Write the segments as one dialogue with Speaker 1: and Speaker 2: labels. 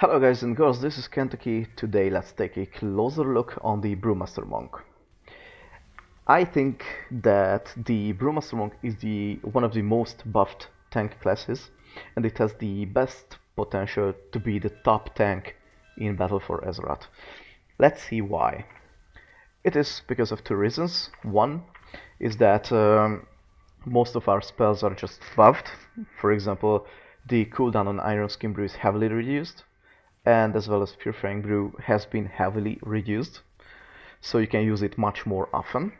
Speaker 1: Hello guys and girls, this is Kentucky. Today let's take a closer look on the Brewmaster Monk. I think that the Brewmaster Monk is one of the most buffed tank classes, and it has the best potential to be the top tank in Battle for Azeroth. Let's see why. It is because of two reasons. One is that most of our spells are just buffed. For example, the cooldown on Iron Skin Brew is heavily reduced, and as well as Purifying Brew has been heavily reduced, so you can use it much more often.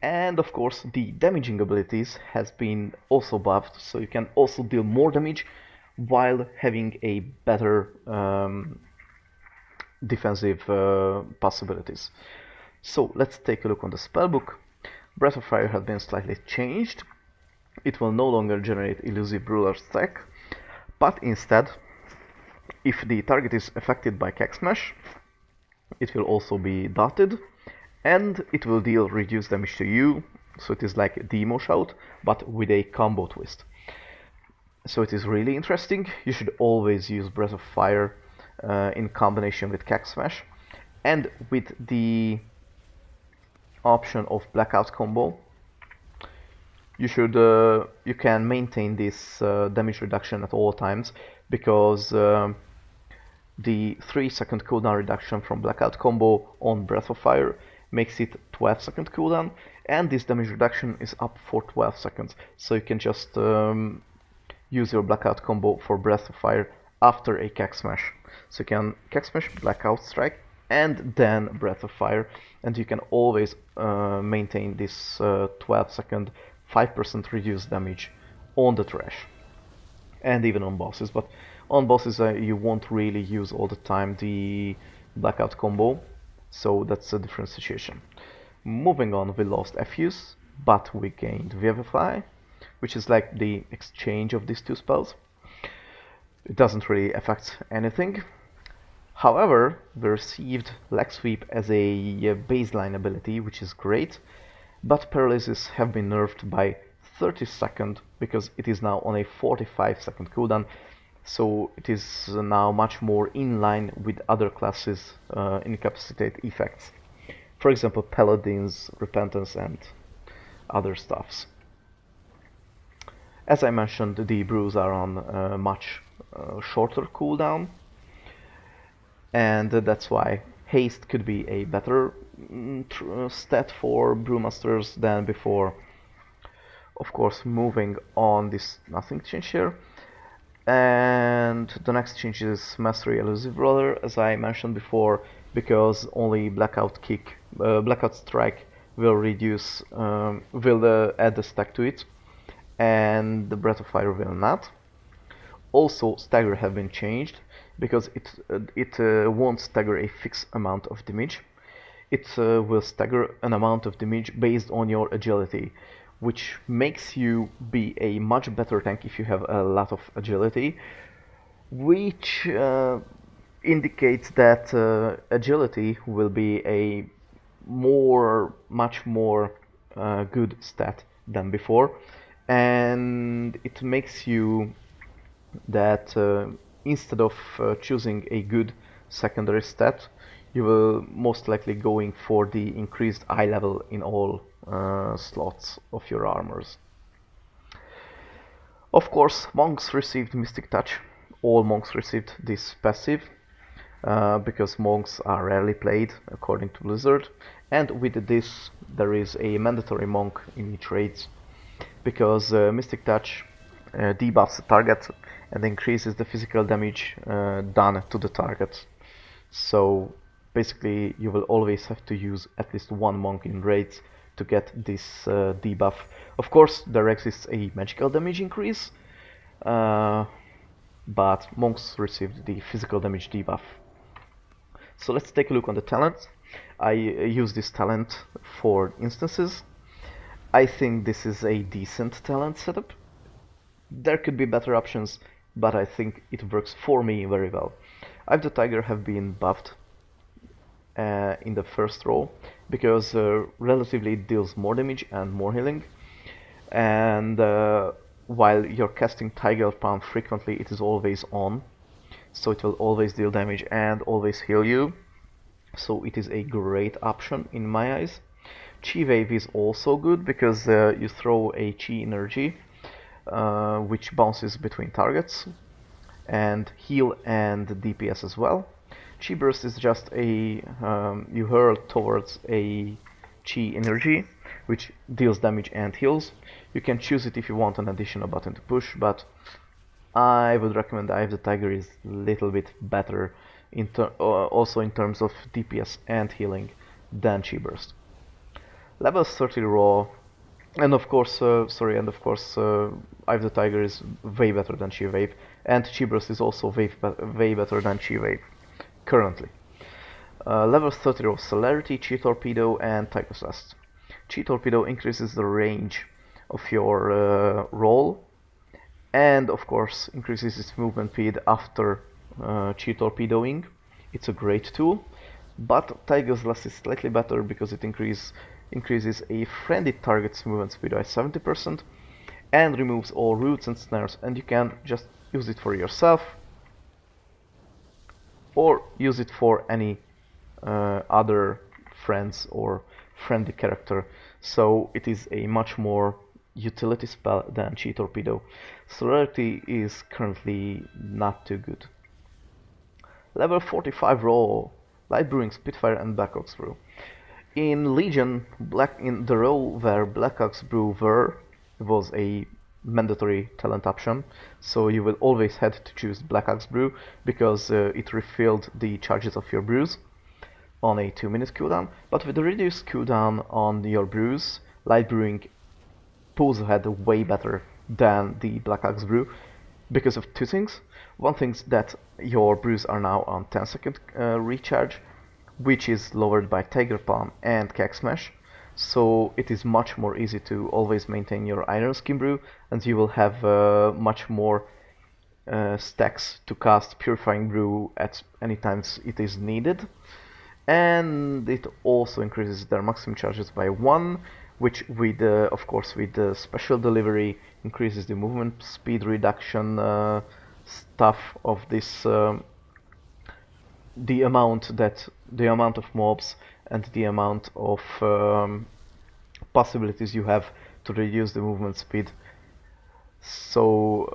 Speaker 1: And of course the damaging abilities has been also buffed, so you can also deal more damage while having a better defensive possibilities. So let's take a look on the spellbook. Breath of Fire has been slightly changed. It will no longer generate Elusive Ruler stack, but instead, if the target is affected by Keg Smash, it will also be dotted, and it will deal reduced damage to you, so it is like a Demo Shout, but with a combo twist. So it is really interesting. You should always use Breath of Fire in combination with Keg Smash, and with the option of Blackout combo, you can maintain this damage reduction at all times, because the 3-second cooldown reduction from Blackout combo on Breath of Fire makes it 12-second cooldown, and this damage reduction is up for 12 seconds, so you can just use your Blackout combo for Breath of Fire after a Keg Smash. So you can Keg Smash, Blackout Strike, and then Breath of Fire, and you can always maintain this 12-second 5% reduced damage on the trash, and even on bosses. But on bosses you won't really use all the time the Blackout combo, so that's a different situation. Moving on, we lost Fuse, but we gained Vivify, which is like the exchange of these two spells. It doesn't really affect anything. However, we received Leg Sweep as a baseline ability, which is great, but Paralysis have been nerfed by 30 seconds because it is now on a 45-second cooldown, so it is now much more in line with other classes' incapacitate effects. For example, Paladins, Repentance, and other stuffs. As I mentioned, the brews are on a much shorter cooldown, and that's why Haste could be a better stat for Brewmasters than before. Of course, moving on, this nothing changed here. And the next change is Mastery Elusive Roller, as I mentioned before, because only Blackout Strike will reduce, add the stack to it, and the Breath of Fire will not. Also, Stagger have been changed, because it won't stagger a fixed amount of damage. It will stagger an amount of damage based on your agility, which makes you be a much better tank if you have a lot of agility, which indicates that agility will be a much more good stat than before, and it makes you that instead of choosing a good secondary stat, you will most likely going for the increased eye level in all slots of your armors. Of course, monks received Mystic Touch. All monks received this passive, because monks are rarely played according to Blizzard, and with this there is a mandatory monk in each raid, because Mystic Touch debuffs the target and increases the physical damage done to the target. So basically you will always have to use at least one monk in raids to get this debuff. Of course, there exists a magical damage increase, but monks received the physical damage debuff. So let's take a look on the talents. I use this talent for instances. I think this is a decent talent setup. There could be better options, but I think it works for me very well. I've the Tiger have been buffed in the first row, because relatively it deals more damage and more healing, and while you're casting Tiger Palm frequently, it is always on, so it will always deal damage and always heal you. So it is a great option in my eyes. Chi Wave is also good because you throw a Chi energy which bounces between targets and heal and DPS as well. Chi Burst is just a you hurl towards a Chi energy which deals damage and heals. You can choose it if you want an additional button to push, but I would recommend Eye of the Tiger is a little bit better also in terms of DPS and healing than Chi Burst. Level 30 raw, and of course, Eye of the Tiger is way better than Chi Wave, and Chi Burst is also way better than Chi Wave currently. Level 30 raw Celerity, Chi Torpedo, and Tiger Blast. Chi Torpedo increases the range of your roll, and of course increases its movement speed after Chi Torpedoing. It's a great tool, but Tiger's Blast is slightly better because it increases a friendly target's movement speed by 70% and removes all roots and snares, and you can just use it for yourself or use it for any other friends or friendly character. So it is a much more utility spell than Chi Torpedo. Celerity is currently not too good. Level 45 raw, Light Brewing, Spitfire, and Black Ox Brew. In Legion, in the role where Black Ox Brew was a mandatory talent option, so you will always had to choose Black Ox Brew because it refilled the charges of your brews on a 2-minute cooldown. But with the reduced cooldown on your brews, Light Brewing pulls ahead way better than the Black Ox Brew because of two things. One thing is that your brews are now on 10-second recharge, which is lowered by Tiger Palm and Keg Smash, so it is much more easy to always maintain your Iron Skin brew, and you will have much more stacks to cast Purifying Brew at any times it is needed. And it also increases their maximum charges by 1, which with of course with the special delivery increases the movement speed reduction stuff of this the amount of mobs and the amount of possibilities you have to reduce the movement speed. So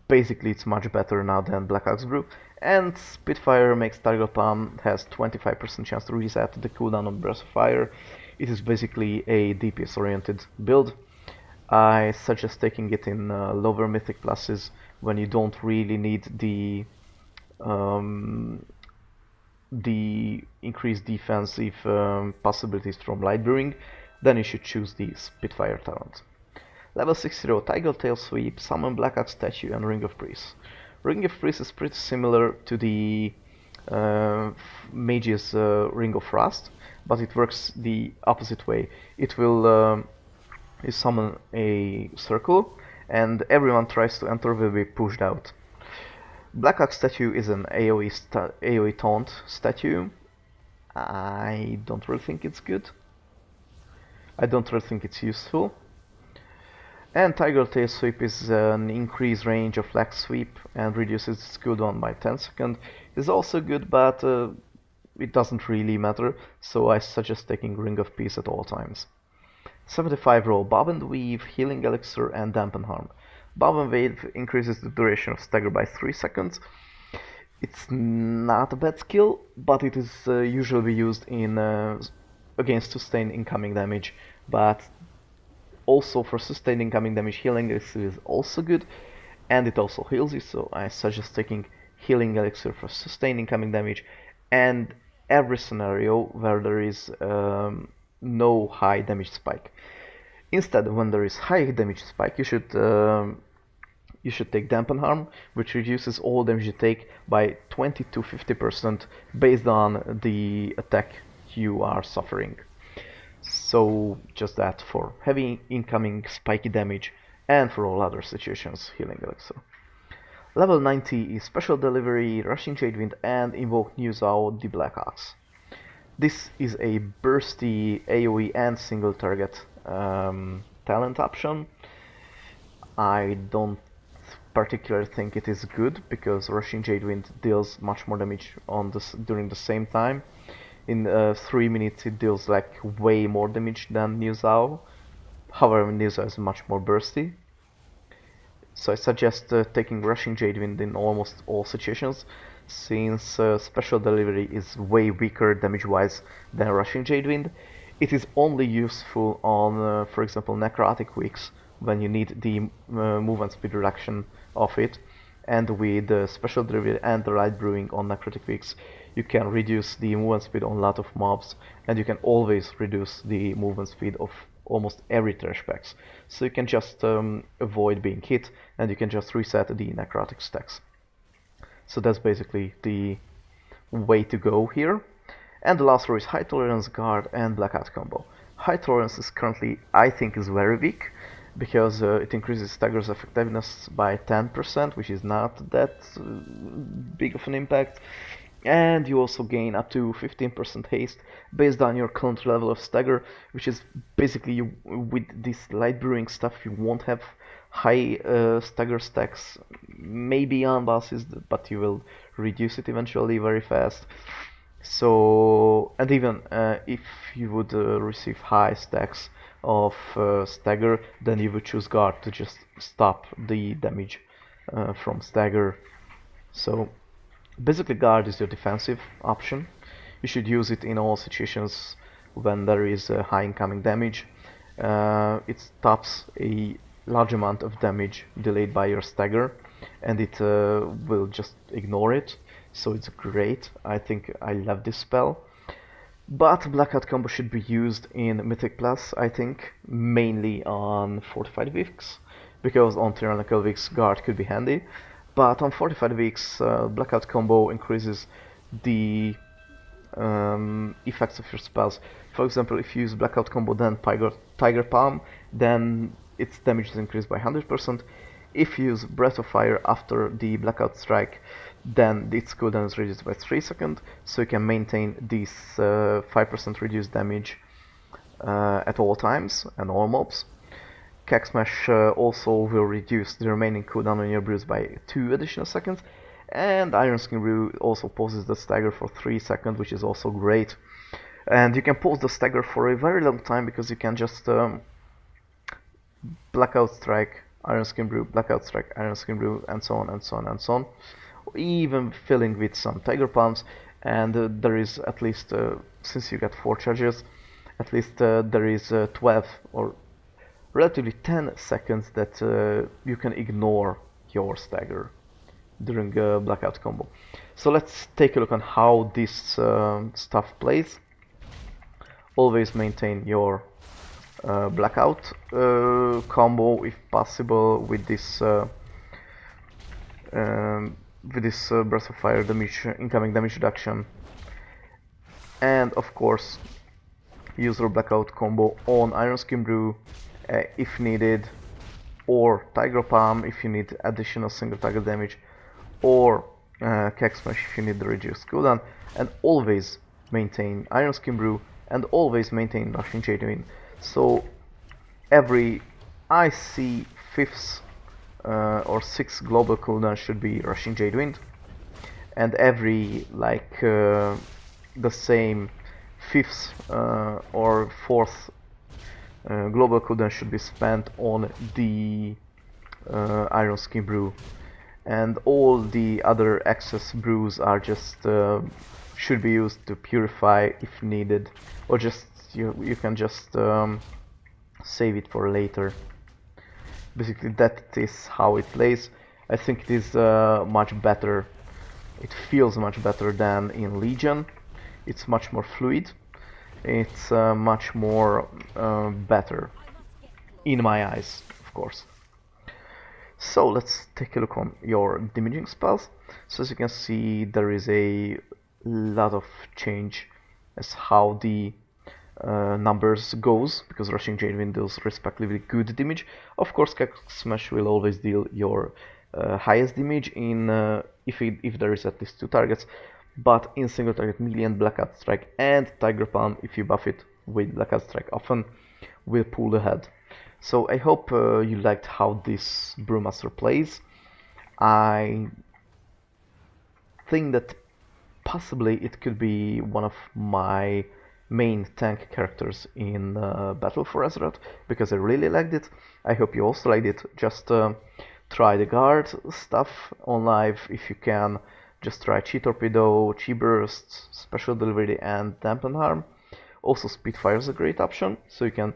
Speaker 1: basically it's much better now than Black Ox Brew. And Spitfire makes Tiger Palm has 25% chance to reset the cooldown on Breath of Fire. It is basically a DPS oriented build. I suggest taking it in lower mythic classes when you don't really need the increased defensive possibilities from Light Brewing. Then you should choose the Spitfire talent. Level 60 Tiger Tail Sweep, Summon Black Ox Statue, and Ring of Priests. Ring of Priests is pretty similar to the Mage's Ring of Frost, but it works the opposite way. It will you summon a circle, and everyone tries to enter will be pushed out. Black Ox Statue is an AoE taunt statue. I don't really think it's good. I don't really think it's useful. And Tiger Tail Sweep is an increased range of Flag Sweep and reduces its cooldown by 10 seconds. It's also good, but it doesn't really matter, so I suggest taking Ring of Peace at all times. 75 roll Bob and Weave, Healing Elixir, and Dampen Harm. Bob and Weave increases the duration of stagger by 3 seconds. It's not a bad skill, but it is usually used in against sustained incoming damage, but also for sustained incoming damage, Healing Elixir is also good, and it also heals you, so I suggest taking Healing Elixir for sustained incoming damage, and every scenario where there is no high damage spike. Instead, when there is high damage spike, you should take Dampen Harm, which reduces all damage you take by 20 to 50% based on the attack you are suffering. So just that for heavy incoming spiky damage, and for all other situations, Healing Elixir. Level 90 is Special Delivery, Rushing Jadewind, and Invoke Nuzao the Black Ox. This is a bursty AoE and single target talent option. I don't particularly think it is good because Rushing Jadewind deals much more damage on this during the same time. In 3 minutes it deals like way more damage than New Zao. However, New Zao is much more bursty. So I suggest taking Rushing Jadewind in almost all situations, since Special Delivery is way weaker damage-wise than Rushing Jadewind. It is only useful on, for example, Necrotic Wicks, when you need the movement speed reduction of it. And with Special Delivery and the Light Brewing on Necrotic Wicks, you can reduce the movement speed on a lot of mobs, and you can always reduce the movement speed of almost every trash packs. So you can just avoid being hit, and you can just reset the necrotic stacks. So that's basically the way to go here. And the last row is High Tolerance Guard and Blackout combo. High Tolerance is currently, I think, is very weak, because it increases Stagger's effectiveness by 10%, which is not that big of an impact. And you also gain up to 15% haste based on your current level of Stagger, which is basically, with this light brewing stuff, you won't have high Stagger stacks, maybe on bosses, but you will reduce it eventually very fast. So, and even if you would receive high stacks of Stagger, then you would choose Guard to just stop the damage from Stagger. So basically, Guard is your defensive option. You should use it in all situations when there is high incoming damage. It stops a large amount of damage delayed by your Stagger, and it will just ignore it. So it's great. I think I love this spell. But Blackout combo should be used in Mythic Plus, I think, mainly on Fortified Wicks, because on Tyrannical Wicks Guard could be handy. But on Fortified Wicks, Blackout combo increases the effects of your spells. For example, if you use Blackout combo then Tiger Palm, then its damage is increased by 100%. If you use Breath of Fire after the Blackout Strike, then its cooldown is reduced by 3 seconds, so you can maintain this 5% reduced damage at all times and all mobs. Keg Smash also will reduce the remaining cooldown on your brews by 2 additional seconds, and Iron Skin Brew also pauses the stagger for 3 seconds, which is also great. And you can pause the stagger for a very long time because you can just Blackout Strike, Iron Skin Brew, Blackout Strike, Iron Skin Brew, and so on and so on and so on, even filling with some Tiger Palms. And there is at least, since you get 4 charges, at least there is 12 or relatively 10 seconds that you can ignore your stagger during a Blackout combo. So let's take a look on how this stuff plays. Always maintain your Blackout combo if possible with this Breath of Fire damage, incoming damage reduction, and of course use your Blackout combo on Iron Skin Brew if needed, or Tiger Palm if you need additional single target damage, or Keg Smash if you need the reduced cooldown, and always maintain Iron Skin Brew and always maintain Rushing Jadewind. So every, I see, 5th or 6th global cooldown should be Rushing Jadewind, and every the same 5th or 4th global cooldown should be spent on the Iron Skin Brew, and all the other excess brews are just should be used to purify if needed, or just you can just save it for later. Basically that is how it plays. I think it is much better. It feels much better than in Legion. It's much more fluid. It's much more better in my eyes, of course. So let's take a look on your damaging spells. So as you can see, there is a lot of change as how the numbers goes, because Rushing Jadewind deals respectively good damage. Of course, Keg Smash will always deal your highest damage in if there is at least 2 targets, but in single target melee and Blackout Strike and Tiger Palm, if you buff it with Blackout Strike often, will pull ahead. So I hope you liked how this Brewmaster plays. I think that possibly it could be one of my main tank characters in Battle for Azeroth, because I really liked it. I hope you also liked it. Just try the guard stuff on live if you can. Just try Chi Torpedo, Chi Burst, Special Delivery, and Dampen Harm. Also, Spitfire is a great option, so you can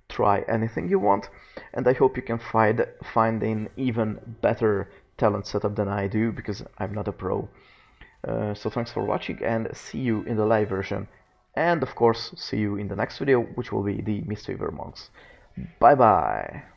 Speaker 1: try anything you want. And I hope you can find an even better talent setup than I do, because I'm not a pro. So thanks for watching, and see you in the live version. And of course, see you in the next video, which will be the Mistweaver Monks. Bye bye!